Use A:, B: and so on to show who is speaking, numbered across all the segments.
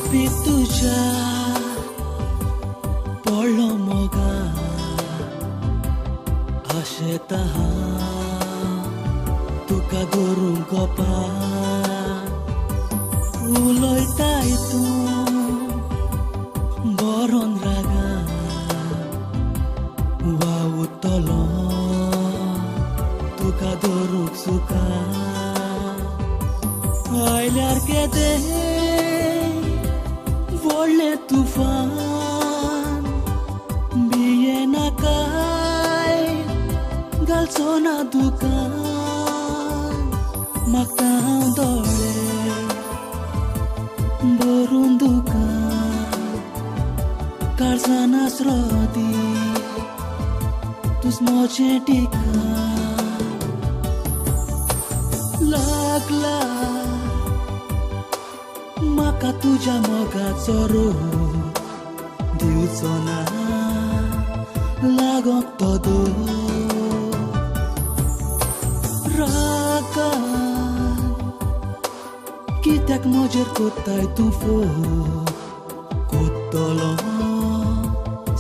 A: रोपी तुझ्या पडलो मोगान आशेत तुका धरूंक उलयताय तूं बरोन रागान वावुरतलो तुका धरूंक सुका आयल्यार केदे व्हडलें तुफान भियेना काय घालचो ना दुकान म्हाका हांव दोळे भरून दुकान काळजान आसरोदी तुज मोचें ठिकाण लागला म्हाका तुज्या मोगाचो रोग दिवचो ना लागोंक तो दोग रागान कित्याक म्हजेर कोत्ताय तूं फोग कोत्तलो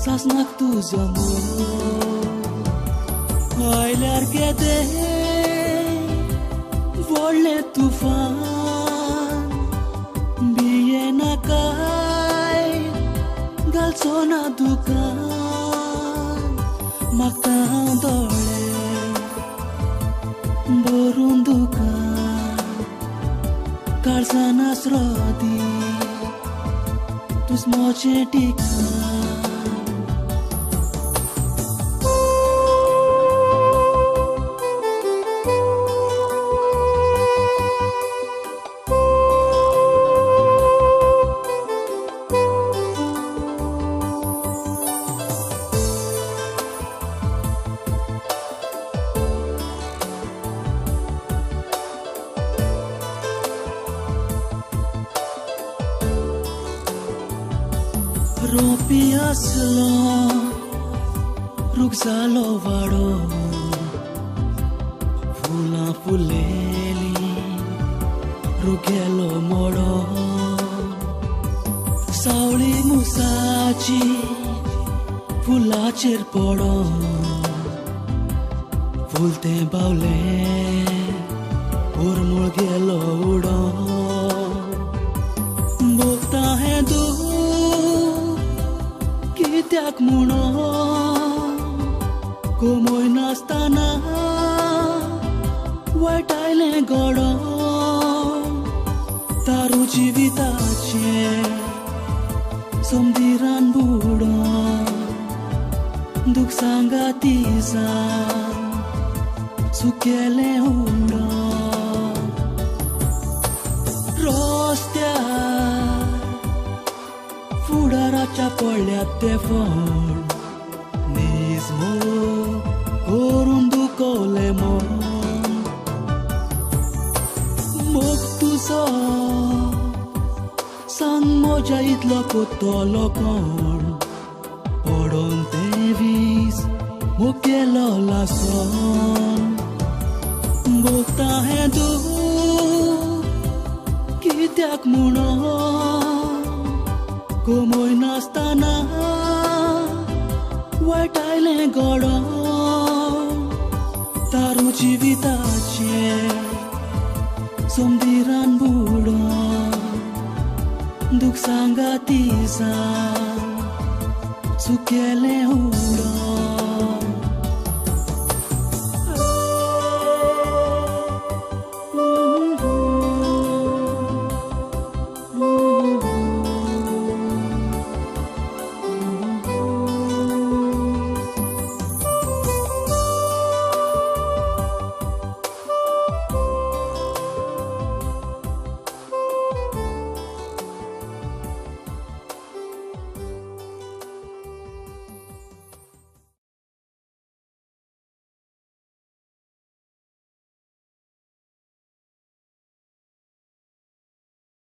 A: सासणाक तुजो मोग आयल्यार केदे व्हडलें तुफान भियेना काय घालचो ना दुकान म्हाका हांव दोळे भरून दुकान काळजान आसरोदी तुज मोचें ठिकाण रोपी आसलो रूख जालो वाडो फुलां फुलेली रूख गेलो मोडो सावळी मुसाची फुलाचेर पडो फुलतें बावलें उरमूळ गेलो उडो भोगता हें दूख कित्याक म्हणो कोमोय नासतना वायटायलें गडो तारू जिविताचें समदिरान बुडो दूख सांगाती जावन सुकेलें उडो रस्त्यार फुडाराच्या पडल्यात ते फळ निजमो करून दुखोलें मन मोग तुजो सांग म्हज्या इतलो कोत्तलो कोण पडोन तें वीस मोग गेलो लासन भोगता हें दूख कित्याक म्हणो कोमोय नासतना वायटायलें गडो तारू जिविताचें समदिरान बुडो दूख सांगाती जावन सुकेलें उडो